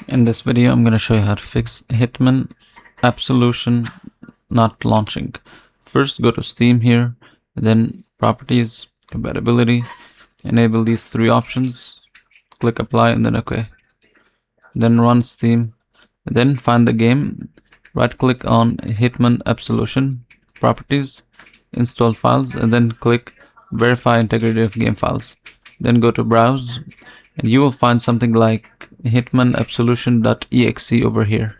In this video, I'm going to show you how to fix Hitman Absolution not launching. First, go to Steam here, then Properties, Compatibility, enable these three options, click Apply, and then OK. Then run Steam, then find the game, right-click on Hitman Absolution, Properties, Install Files, and then click Verify Integrity of Game Files. Then go to Browse, and you will find something like Hitman Absolution.exe over here.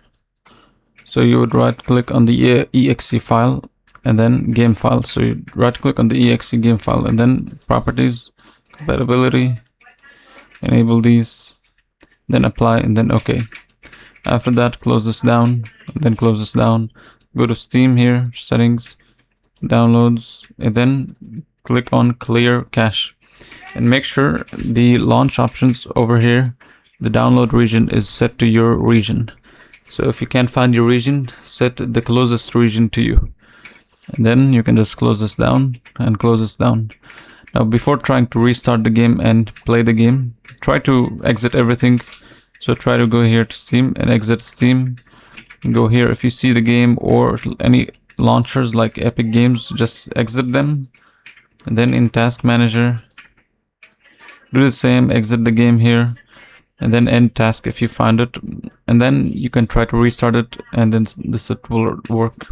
So you would right click on the exe file and then game file. So you right click on the exe game file and then properties, compatibility, enable these, then apply, and then OK. After that, close this down, and then close this down, go to Steam here, settings, downloads, and then click on clear cache, and make sure the launch options over here, the download region, is set to your region. So if you can't find your region, set the closest region to you, and then you can just close this down and close this down. Now, before trying to restart the game and play the game, try to exit everything. So try to go here to Steam and exit Steam, and go here. If you see the game or any launchers like Epic Games, just exit them, and then in Task Manager, do the same, exit the game here, and then end task if you find it, and then you can try to restart it, and then this will work.